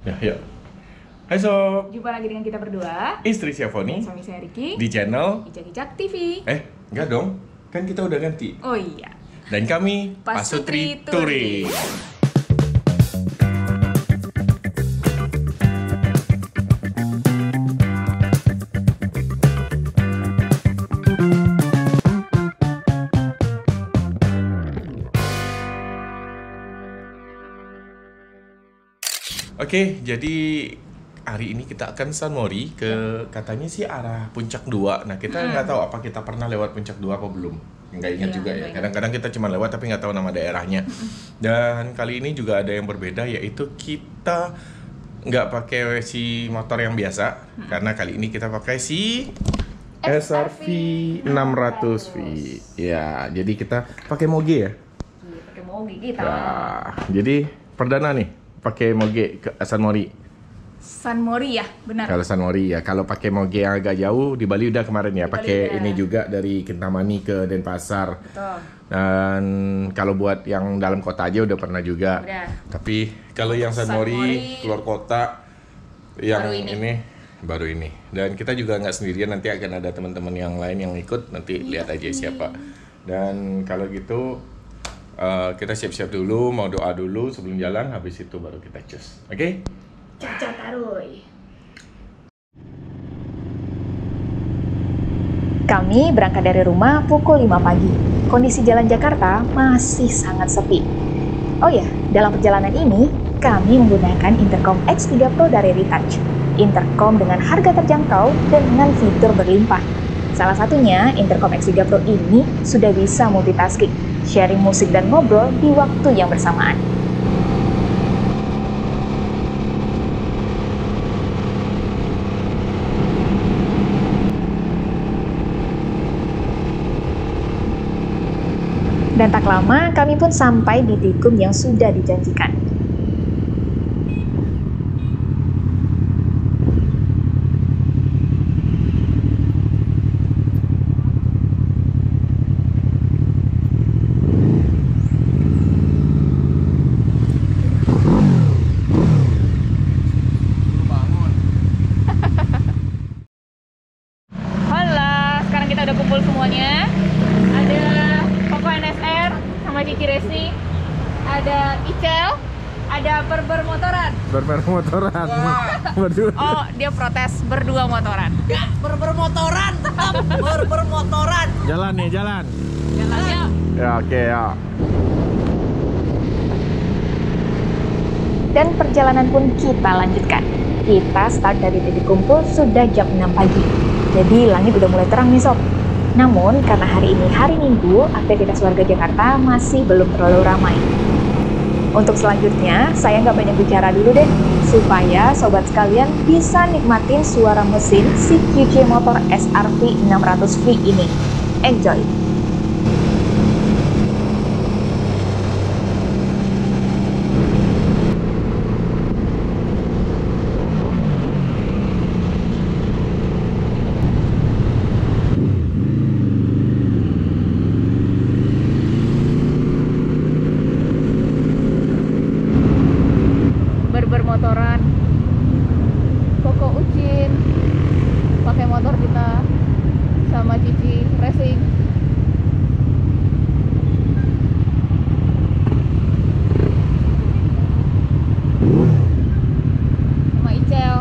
Ya, yuk. Hai Sob, Jumpa lagi dengan kita berdua, istri Syafoni suami saya Ricky, di channel Ijak-Ijak TV. Enggak dong, kan kita udah ganti. Oh iya. Dan kami Pasutri Pasutri Touring. Oke, jadi hari ini kita akan San Mori ke katanya sih arah Puncak 2. Nah, kita nggak tahu apa kita pernah lewat Puncak 2 apa belum. Nggak ingat Iya, juga ya. nggak ingat. Kadang-kadang kita cuma lewat tapi nggak tahu nama daerahnya. Dan kali ini juga ada yang berbeda, yaitu kita nggak pakai si motor yang biasa. Karena kali ini kita pakai si SRV 600V. Ya, jadi kita pakai moge ya. Iya, pakai mogi kita. Nah, jadi perdana nih pakai moge ke San Mori. San Mori ya, benar. Kalau San Mori ya, kalau pakai moge yang agak jauh di Bali udah kemarin ya, Di Bali pakai udah. ini juga dari Kintamani ke Denpasar. Betul. Dan kalau buat yang dalam kota aja udah pernah juga. Udah. Tapi kalau yang San San Mori Mori keluar kota yang baru ini. baru ini. Dan kita juga nggak sendirian, nanti akan ada teman-teman yang lain yang ikut, nanti lihat aja siapa. Dan kalau gitu kita siap-siap dulu, mau doa dulu sebelum jalan, habis itu baru kita cus. Oke? Caca taruy. Kami berangkat dari rumah pukul 5 pagi. Kondisi jalan Jakarta masih sangat sepi. Oh ya, dalam perjalanan ini, kami menggunakan intercom X3 Pro dari Retouch. Intercom dengan harga terjangkau dan dengan fitur berlimpah. Salah satunya, intercom X3 Pro ini sudah bisa multitasking, sharing musik dan ngobrol di waktu yang bersamaan. Dan tak lama, kami pun sampai di tikum yang sudah dijanjikan. Hola, sekarang kita udah kumpul semuanya. Ada Koko NSR sama Cici Racing. Ada Icel, ada Berber Motoran. Bermotoran. Berdua. Oh, dia protes berdua motoran. Bermotoran, tetap bermotoran. Jalan nih, jalan. Jalannya Ya, oke ya. Dan perjalanan pun kita lanjutkan. Kita start dari titik kumpul sudah jam 6 pagi. Jadi langit udah mulai terang nih sob. Namun karena hari ini hari Minggu, aktivitas warga Jakarta masih belum terlalu ramai. Untuk selanjutnya, saya nggak banyak bicara dulu deh, supaya sobat sekalian bisa nikmatin suara mesin si QC Motor SRV 600V ini. Enjoy! Berber Motoran. Koko Ucin pakai motor kita sama Cici Racing. Sama Icel.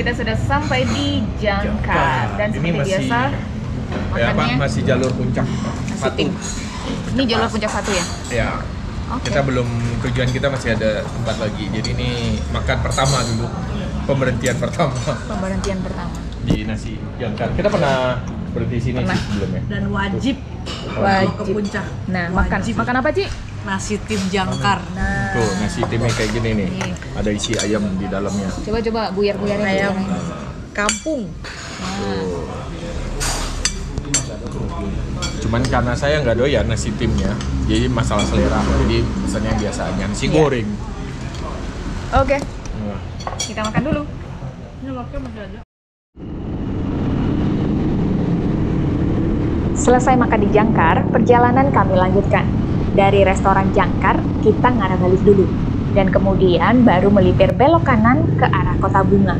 kita sudah sampai di Jangkar dan Ini seperti masih- biasa Ya, Pak, makannya masih jalur puncak nasi satu. tim. Ini jalur puncak 1 ya? Ya. Oke. Kita belum, tujuan kita masih ada tempat lagi. Jadi ini makan pertama dulu. Pemberhentian pertama Pemberhentian pertama. di nasi Jangkar. Kita pernah berhenti sini Pernah. sih sebelumnya. Dan wajib Wajib. kalau ke puncak. Nah, Wajib. makan apa, Ci? Nasi tim jangkar. Nah, Tuh, nasi timnya kayak gini nih. Nih. Ada isi ayam di dalamnya. Coba buyar-buyarin ayam dulu. kampung. Tuh. Cuman karena saya nggak doyan nasi timnya, jadi masalah selera. Jadi pesannya yang biasa aja, nasi Iya. goreng. Oke, Nah, kita makan dulu. Ini loknya masih ada. Selesai makan di Jangkar, perjalanan kami lanjutkan. Dari restoran Jangkar, kita ngarah balik dulu. Dan kemudian baru melipir belok kanan ke arah Kota Bunga.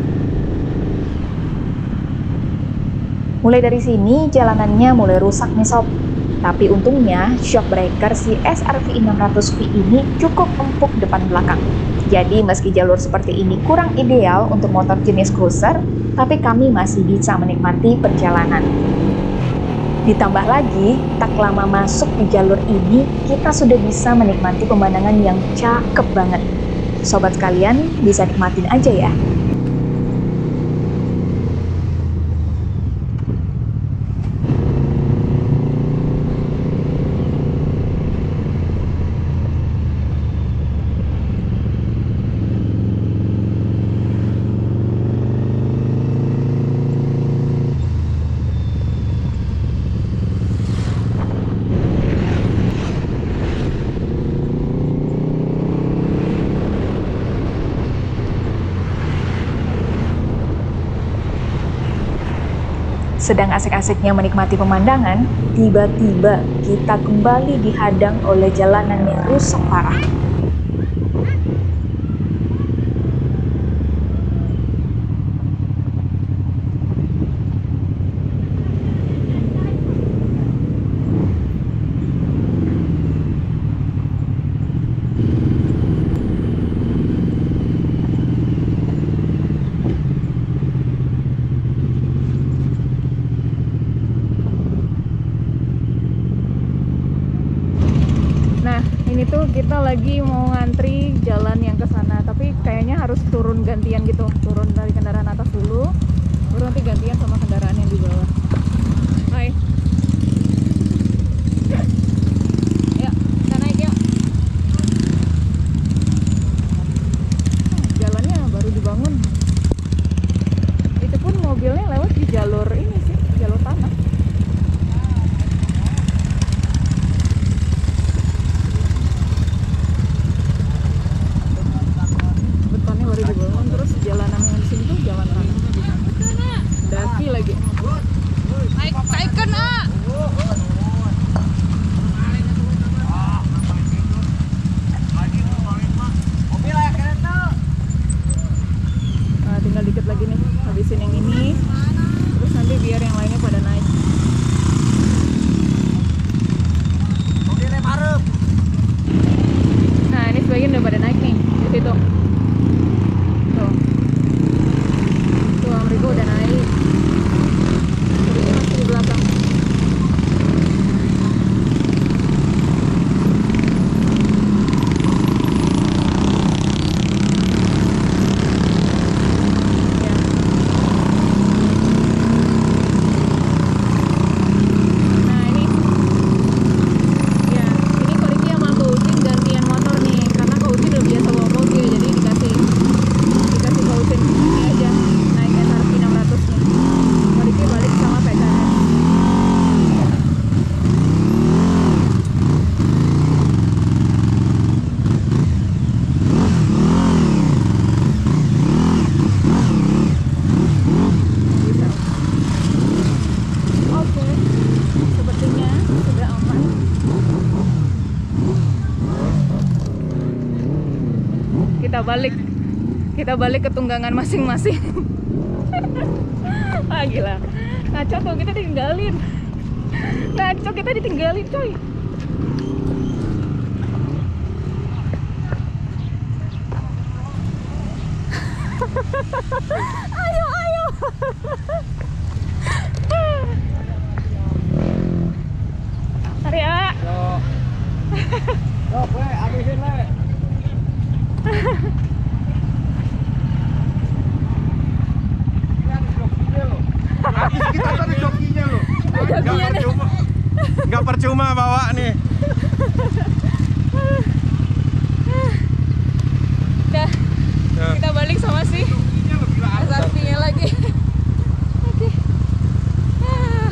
Mulai dari sini, jalanannya mulai rusak nih sob. Tapi untungnya, shock breaker si SRV 600V ini cukup empuk depan belakang. Jadi meski jalur seperti ini kurang ideal untuk motor jenis cruiser, tapi kami masih bisa menikmati perjalanan. Ditambah lagi, tak lama masuk di jalur ini, kita sudah bisa menikmati pemandangan yang cakep banget. Sobat sekalian, bisa nikmatin aja ya. Sedang asik-asiknya menikmati pemandangan, tiba-tiba kita kembali dihadang oleh jalanan yang rusak parah. Nah, ini tuh kita lagi mau ngantri jalan yang ke sana, tapi kayaknya harus turun gantian gitu. Turun dari kendaraan atas dulu, baru nanti gantian sama kendaraan yang di bawah. Hai. Yuk, kita naik yuk. Jalannya baru dibangun. Itu pun mobilnya lewat di jalur ini sih, jalur tanah. Betonnya baru dibangun, terus jalanan yang di sini tuh jalan tanah. Daki lagi. Naikkan ah. Nah, tinggal dikit lagi nih, habisin yang ini. Terus nanti biar yang lainnya pada naik. Nah, ini sebagian udah pada naik nih di situ. Tuh. Tuh, Amerika udah naik. Ini masih di belakang. Ya. Nah, ini ya, ini Koriki sama Kak Ucin gantian motor nih, karena Kak Ucin udah biasa bawa mobil, jadi dikasih Kak Ucin ini aja naik SRV 600 nih. Koriki balik sama PKS. Bisa. Oke, sepertinya sudah aman. Kita balik ke tunggangan masing-masing. Ah, gila, ngaco tuh, kita ditinggalin. Ngaco, kita ditinggalin coy. Ayo Kita ada jokinya loh. Nggak percuma bawa nih. Udah, kita balik sama si SRV-nya lagi. Oke. Ah.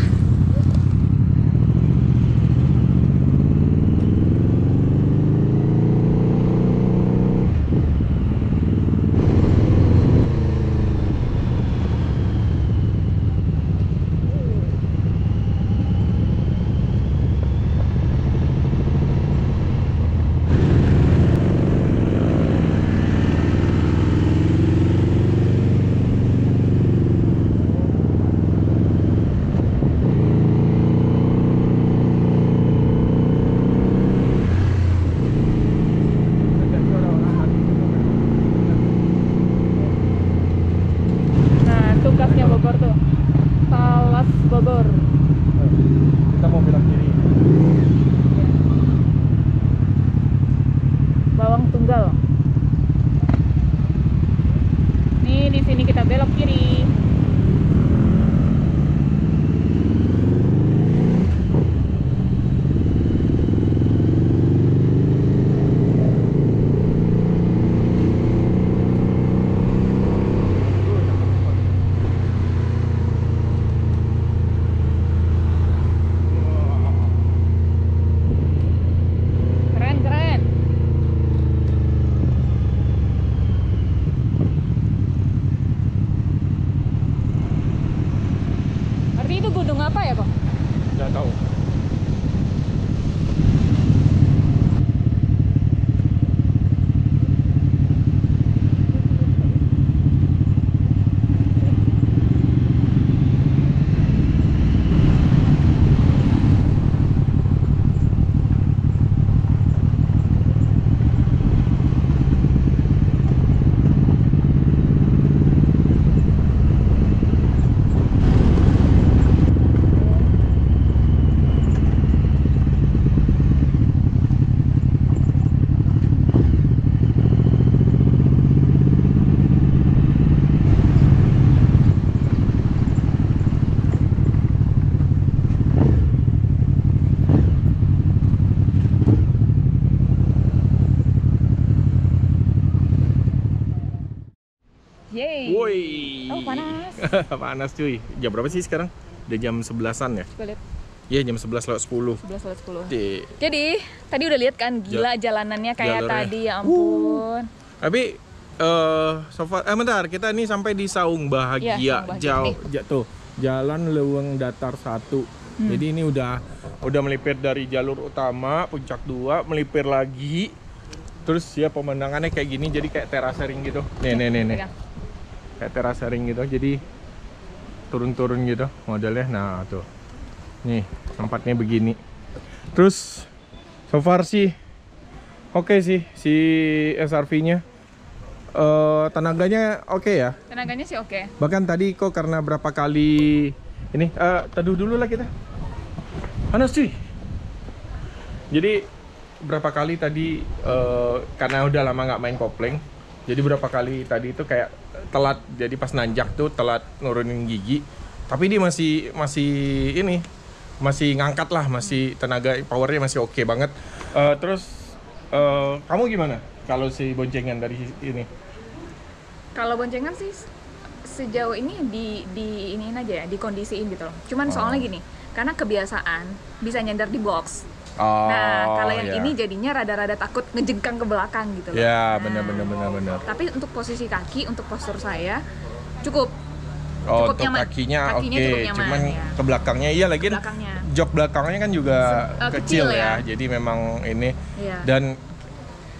Nah, tuh kasnya Bogor tuh. Talas Bogor. Kita mau belok kiri. Bawang Tunggal. Nih di sini kita belok kiri. Keren keren. Arti itu gunung apa ya kok? Nggak tahu. Yeay. Woi. Oh, panas. Panas cuy. Jam berapa sih sekarang? Udah jam 11-an ya? Coba lihat. Iya, jam 11:10. 11 lewat 10. Di Jadi tadi udah lihat kan gila jalanannya kayak jalurnya. tadi ya ampun. Tapi so far, bentar, kita nih sampai di Saung Bahagia, Iya, Saung Bahagia. jauh, tuh, Jalan Leuweung Datar 1. Jadi ini udah melipir dari jalur utama Puncak 2, melipir lagi. Terus ya pemandangannya kayak gini, jadi kayak terasering gitu. Nih. Pegang. Kayak terasering gitu, jadi turun-turun gitu modelnya. Nah, tuh. Nih, tempatnya begini. Terus so far sih oke sih si SRV-nya. Tenaganya oke ya. Tenaganya sih oke. Bahkan tadi kok karena berapa kali ini teduh dulu lah kita. Panas cuy. Jadi berapa kali tadi karena udah lama nggak main kopling. Jadi berapa kali tadi itu kayak telat, jadi pas nanjak tuh telat nurunin gigi. Tapi dia masih ngangkat lah, masih tenaga powernya masih oke banget. Terus kamu gimana kalau si boncengan dari ini? Kalau boncengan sih sejauh ini di iniin aja ya, dikondisiin gitu loh. Cuman soalnya gini, karena kebiasaan bisa nyender di box. Nah, kalau yang ini jadinya rada-rada takut ngejengkang ke belakang gitu loh. Ya, Nah, benar. Tapi untuk posisi kaki, untuk postur saya cukup. Oh, Cukup untuk nyaman. kakinya oke, cukup nyaman, cuman ya. ke belakangnya iya lagi. Belakangnya. Jok belakangnya kan juga kecil kecil ya. ya. Jadi memang ini. Iya. Dan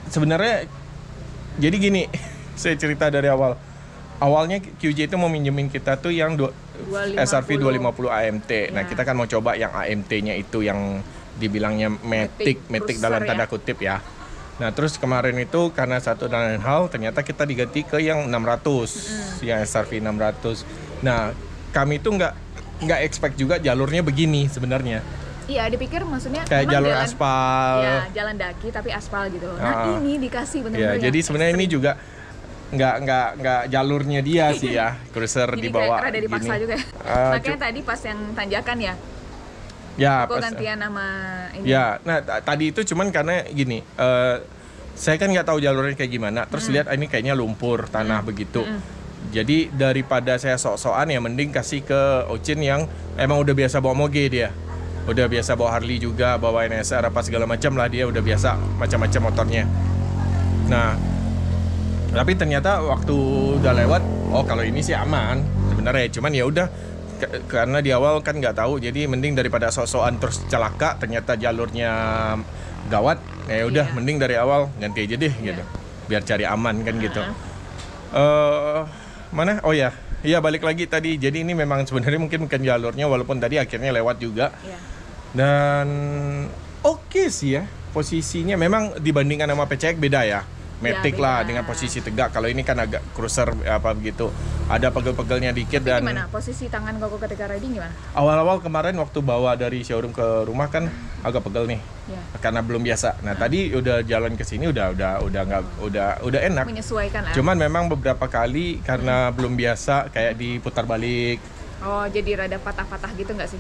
sebenarnya jadi gini, saya cerita dari awal. Awalnya QJ itu mau minjemin kita tuh yang 250. SRV 250 AMT. Nah, Ya. kita kan mau coba yang AMT-nya itu yang dibilangnya Matic Cruiser dalam tanda ya. kutip ya. Nah, terus kemarin itu karena satu dan lain hal ternyata kita diganti ke yang 600, yang SRV 600. Nah, kami tuh nggak expect juga jalurnya begini sebenarnya. Iya, dipikir maksudnya kayak memang jalur jalan, aspal. ya jalan daki tapi aspal gitu. Nah ini dikasih Ya, benar-benar. jadi yang sebenarnya ini ekstrim. juga nggak jalurnya dia sih ya, cruiser Jadi di bawah kayak rada dipaksa gini. juga. Makanya tadi pas yang tanjakan ya, Ya, kok pas, gantian sama ini. ya, nah tadi itu cuman karena gini, saya kan nggak tahu jalurnya kayak gimana. Terus lihat ini kayaknya lumpur tanah begitu. Jadi daripada saya sok-sokan ya mending kasih ke Ocin yang emang udah biasa bawa moge dia. Udah biasa bawa Harley juga, bawa NSR apa segala macam lah, dia udah biasa macam-macam motornya. Nah, tapi ternyata waktu udah lewat, oh kalau ini sih aman sebenarnya. Cuman ya udah karena di awal kan nggak tahu, jadi mending daripada sok-sokan terus celaka ternyata jalurnya gawat. Ya udah Iya. mending dari awal ganti aja deh gitu. Biar cari aman kan gitu. Mana? Oh ya, iya balik lagi tadi. Jadi ini memang sebenarnya mungkin bukan jalurnya, walaupun tadi akhirnya lewat juga. Iya. Dan oke sih ya posisinya. Memang dibandingkan sama PCX beda ya. Matic Ya, lah beda. dengan posisi tegak. Kalau ini kan agak cruiser apa begitu. Ada pegel-pegelnya dikit. Tapi Dan gimana posisi tangan koko ketika riding gimana? awal-awal kemarin waktu bawa dari showroom ke rumah kan agak pegel nih. Ya. Karena belum biasa. Nah, tadi udah jalan ke sini udah enak. Menyesuaikan lah. Cuman memang beberapa kali karena belum biasa kayak diputar balik. Oh jadi rada patah-patah gitu nggak sih?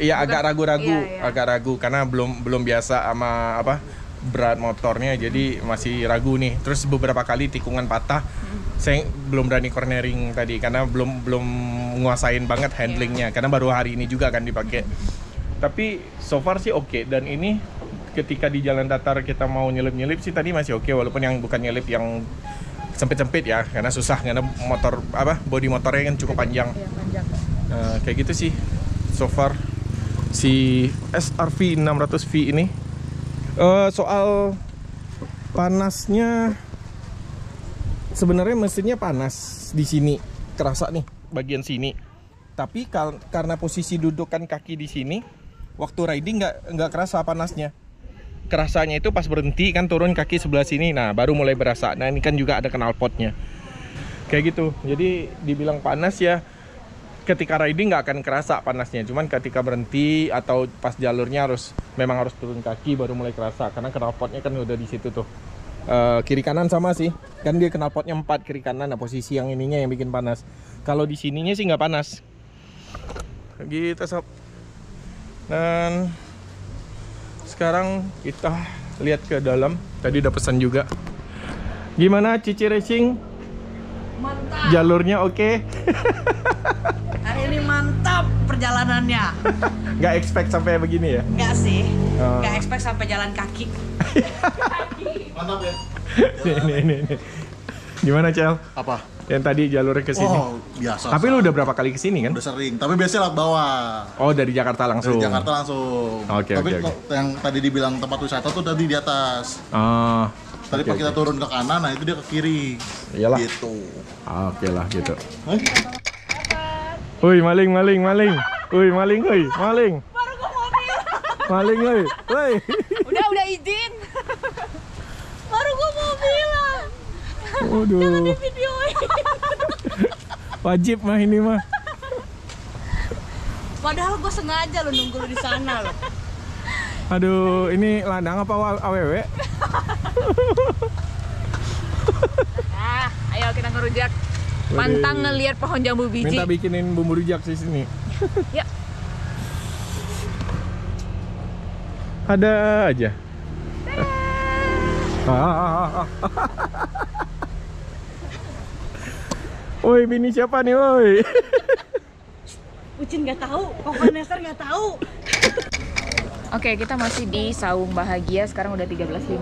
Iya bukan. agak ragu-ragu, Iya, iya. agak ragu karena belum biasa sama apa berat motornya, jadi masih ragu nih. Terus beberapa kali tikungan patah, saya belum berani cornering tadi karena belum nguasain banget handlingnya karena baru hari ini juga kan dipakai. Tapi so far sih oke. Dan ini ketika di jalan datar kita mau nyelip-nyelip sih tadi masih oke, walaupun yang bukan nyelip yang sempit-sempit ya karena susah karena motor bodi motornya kan cukup panjang. Iya panjang. Kayak gitu sih so far si SRV 600V ini. Soal panasnya, sebenarnya mesinnya panas di sini, kerasa nih bagian sini. Tapi karena posisi dudukan kaki di sini, waktu riding nggak kerasa panasnya. Kerasanya itu pas berhenti kan turun kaki sebelah sini, nah baru mulai berasa. Nah ini kan juga ada knalpotnya, kayak gitu. Jadi dibilang panas ya, ketika riding nggak akan kerasa panasnya, cuman ketika berhenti atau pas jalurnya memang harus turun kaki baru mulai kerasa karena knalpotnya kan udah di situ tuh. Kiri kanan sama sih, kan dia knalpotnya 4 kiri kanan. Nah posisi yang ininya yang bikin panas. Kalau di sininya sih nggak panas. Gitu sob. Dan sekarang kita lihat ke dalam. Tadi udah pesan juga. Gimana Cici Racing? Mantap. Jalurnya oke? Hari ini mantap perjalanannya. Nggak expect sampai begini ya? Enggak sih. Oh. Enggak expect sampai jalan kaki. Mantap ya. Ini. Gimana Cel? Apa? Yang tadi jalurnya ke sini. Oh, biasa. Tapi lu udah berapa kali ke sini kan? Udah sering, tapi biasanya lewat bawah. Oh, dari Jakarta langsung. Dari Jakarta langsung. Oke, Tapi oke. yang tadi dibilang tempat wisata tuh tadi di atas. Oh. Tadi oke, pas kita oke. turun ke kanan, nah itu dia ke kiri. Iyalah. Gitu. Oke lah gitu. Hah? Woi, maling. Woi, maling, woi, maling. Baru gua mau bilang. Maling, woi. Woi. Udah izin. Baru gua mau bilang. Waduh. Videoin. Wajib mah ini mah. Padahal gua sengaja lo nunggu lo di sana lo. Aduh, ini ladang apa AWW? Ayo kita ngerujak. Pantang ngelihat pohon jambu biji. Minta bikinin bumbu rujak di sini. Ya. Ada aja. Woi, bini siapa nih, woi? Ucin nggak tahu, Kok Vanessa nggak tahu. Oke, kita masih di Saung Bahagia. Sekarang udah 13.58.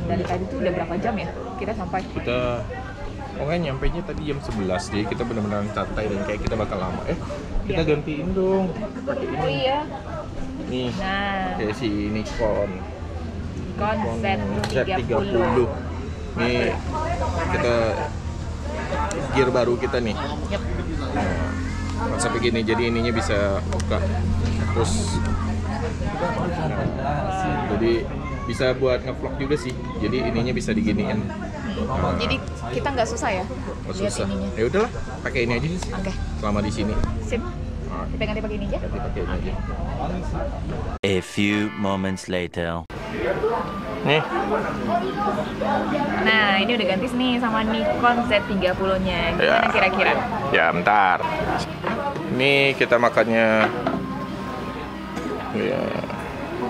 Dari tadi tuh udah berapa jam ya? Kita sampai. Kita pokoknya nyampainya tadi jam 11, jadi kita benar-benar santai dan kayak kita bakal lama. Kita Iya. gantiin dong. Pakai ini. Oh iya. Nih, Nah, kayak si Nikon konsep Z30. Nih, kita gear baru kita nih. Yep. Nah, konsep begini, jadi ininya bisa buka. Terus jadi bisa buat ngevlog juga sih. Jadi ininya bisa diginiin. Jadi kita nggak susah ya Nggak lihat susah. ininya. Ya udahlah, pakai ini aja Oke, selama di sini. sip. Kita ganti pakai ini aja. Ganti pakai ini aja. A few moments later. Nih. Nah, ini udah ganti nih sama Nikon Z30-nya. Gimana kira-kira? Ya, bentar. Ini kita makannya. Ya.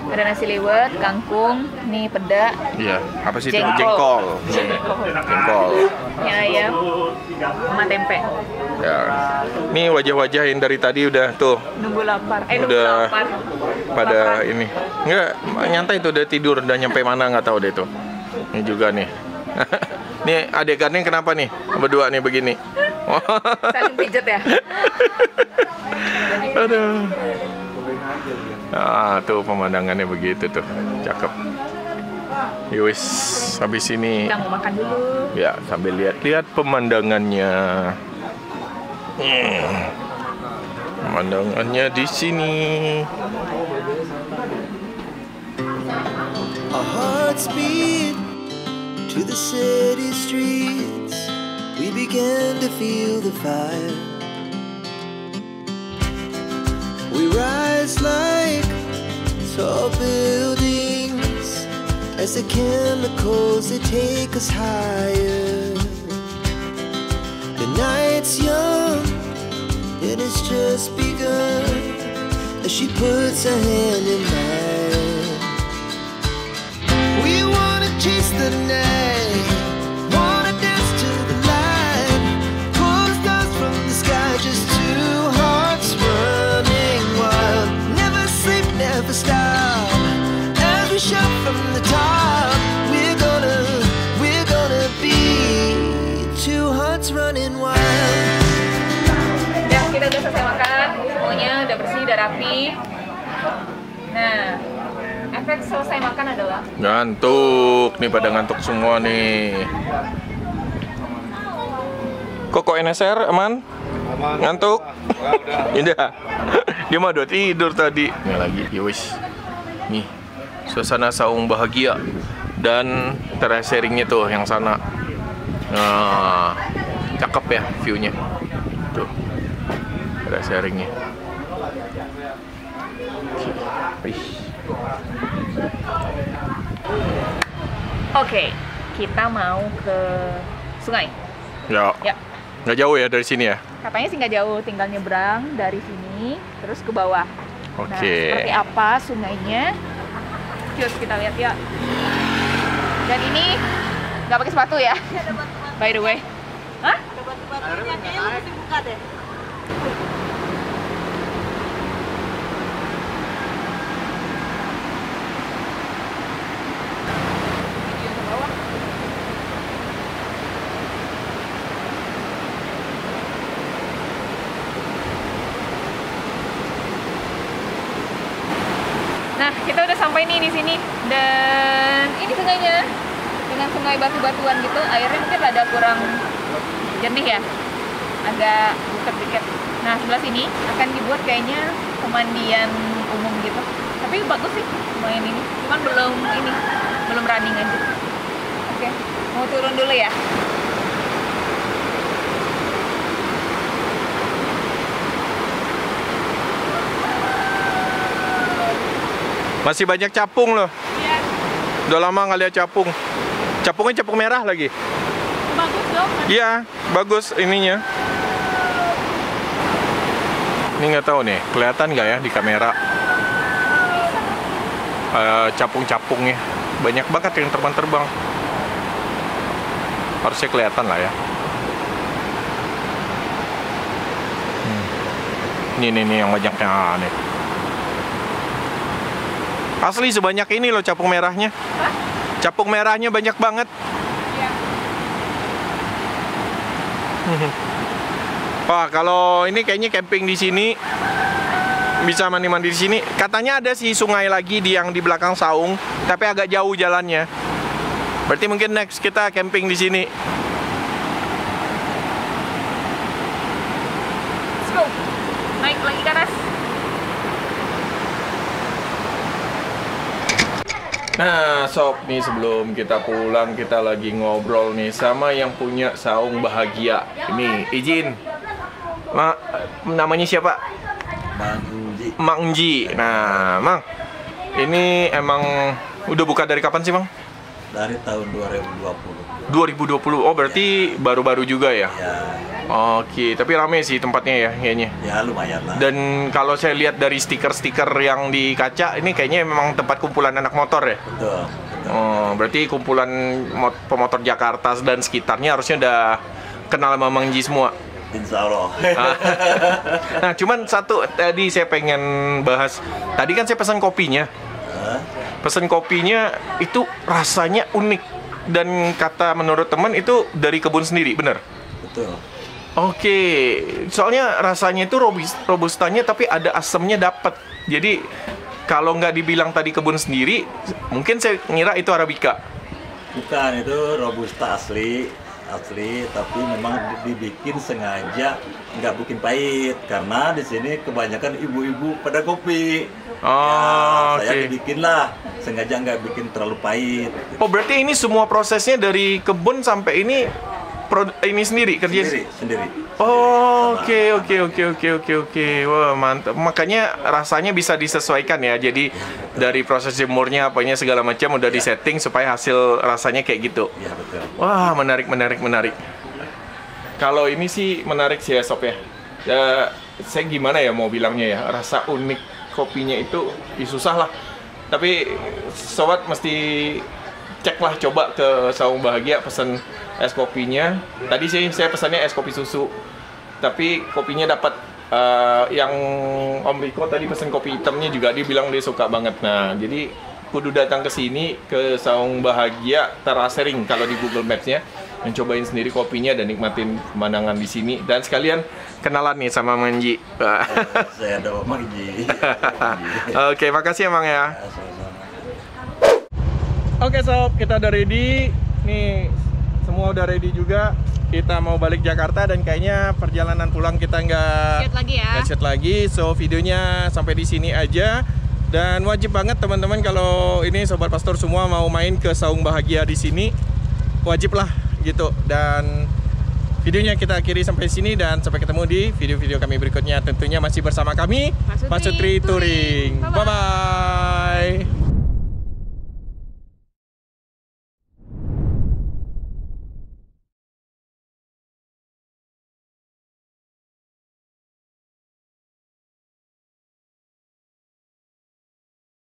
Ada nasi liwet, kangkung, nih peda, Iya, apa sih itu? Jengkol. Jengkol. ya ayam, sama tempe. Ya. Ini wajah-wajah yang dari tadi udah tuh Nunggu lapar. Nunggu udah lapar. pada Laparan. ini. Enggak, nyantai tuh udah tidur, udah nyampe mana nggak tahu deh tuh. Ini juga nih. Nih adegannya kenapa nih? Berdua nih begini. Saling pijet ya. Aduh. Ah, tuh pemandangannya begitu tuh. Cakep. Yowis, habis ini Kita mau makan dulu. ya sambil lihat-lihat pemandangannya. Pemandangannya di sini. Our hearts beat to the city streets. We began to feel the fire. We rise like tall buildings as the chemicals they take us higher. The night's young and it's just begun as she puts her hand in mine. We wanna chase the night, wanna dance to the light, pull stars from the sky, just two hearts running wild. Never sleep, never stop, as we shout from the top. We're gonna be two hearts running wild. Ya, kita udah selesai makan. Semuanya udah bersih, udah rapi. Nah, efek selesai makan adalah Ngantuk, nih pada ngantuk semua nih. Koko NSR aman? Ngantuk? Udah. Dia mah udah tidur tadi. Ini lagi, yowis. Nih, suasana saung bahagia dan terasering tuh yang sana. Nah, cakep ya view-nya. Tuh, terasering-nya. Oke, kita mau ke sungai. Ya. Ya, Nggak jauh ya dari sini ya? katanya sih nggak jauh, tinggal nyebrang dari sini terus ke bawah. Nah, Oke. seperti apa sungainya? Yuk kita lihat ya. Dan ini nggak pakai sepatu ya? By the way. Hah? Batu-batunya kayaknya lu mesti buka deh. Video ke bawah. Nah, kita udah sampai nih di sini dan ini sungainya dengan sungai batu-batuan gitu, airnya mungkin ada kurang jernih ya, agak butek dikit. Nah, sebelah sini akan dibuat kayaknya pemandian umum gitu. Tapi bagus sih lumayan ini, cuman belum running aja. Oke, mau turun dulu ya. Masih banyak capung loh. Iya, Udah lama nggak lihat capung. Capungnya capung merah lagi. bagus dong. Iya, bagus ininya. Ini nggak tahu nih, kelihatan nggak ya di kamera? Capung-capungnya banyak banget yang terbang-terbang. Harusnya kelihatan lah ya. Ini yang banyaknya nih. Asli sebanyak ini loh capung merahnya. Hah? Capung merahnya banyak banget. Iya. Wah, kalau ini kayaknya camping di sini bisa mandi-mandi di sini. Katanya ada sih sungai lagi yang di belakang saung, tapi agak jauh jalannya. Berarti mungkin next kita camping di sini. Let's go. Naik lagi ke atas. Nah, sob, nih sebelum kita pulang kita lagi ngobrol nih sama yang punya saung bahagia. Ini izin. Namanya siapa? Mang Ji. Nah, Mang, ini emang udah buka dari kapan sih, Mang? Dari tahun 2020. 2020. Oh, berarti baru-baru juga ya? Ya, Oke, tapi rame sih tempatnya ya kayaknya. ya lumayan lah. Dan kalau saya lihat dari stiker-stiker yang di kaca, ini kayaknya memang tempat kumpulan anak motor ya? Betul. Oh, berarti kumpulan pemotor Jakarta dan sekitarnya harusnya udah kenal sama Mang Ji semua. Insya Allah. Nah, cuman satu tadi saya pengen bahas. Tadi kan saya pesan kopinya. Pesan kopinya itu rasanya unik. Dan kata menurut teman itu dari kebun sendiri, bener? Betul. Oke, soalnya rasanya itu robustanya tapi ada asamnya dapet. Jadi kalau nggak dibilang tadi kebun sendiri, mungkin saya ngira itu Arabica. Bukan, itu robusta asli, tapi memang dibikin sengaja nggak bikin pahit karena di sini kebanyakan ibu-ibu pada kopi. Oh, Saya oke. dibikin lah, sengaja nggak bikin terlalu pahit. Oh, berarti ini semua prosesnya dari kebun sampai ini ini sendiri kerja Sendiri. Oh, oke. Wah, mantap. Makanya rasanya bisa disesuaikan ya. Jadi dari proses jemurnya apanya segala macam udah disetting supaya hasil rasanya kayak gitu. Iya, betul. Wah, menarik. Kalau ini sih menarik sih ya, Sob ya. Ya, saya gimana ya mau bilangnya ya. Rasa unik kopinya itu susah lah. Tapi sobat mesti cek lah, coba ke Saung Bahagia pesen es kopinya. Tadi sih saya pesannya es kopi susu, tapi kopinya dapat yang Om Riko tadi pesen kopi hitamnya juga dia bilang dia suka banget. Nah, jadi kudu datang ke sini ke Saung Bahagia Terasering kalau di Google Maps-nya, mencobain sendiri kopinya dan nikmatin pemandangan di sini dan sekalian kenalan nih sama Mang Ji. Saya ada Mang Ji. Oke, makasih ya Mang ya. Sama-sama. Oke sob, kita udah ready. Nih, semua udah ready juga. Kita mau balik Jakarta dan kayaknya perjalanan pulang kita nggak Lihat lagi ya. nge-shoot lagi. So videonya sampai di sini aja. Dan wajib banget teman-teman kalau ini Sobat Pastor semua mau main ke Saung Bahagia di sini, wajib lah gitu. Dan videonya kita akhiri sampai sini dan sampai ketemu di video-video kami berikutnya. Tentunya masih bersama kami, Masutri Touring. Touring. Bye-bye. Bye-bye.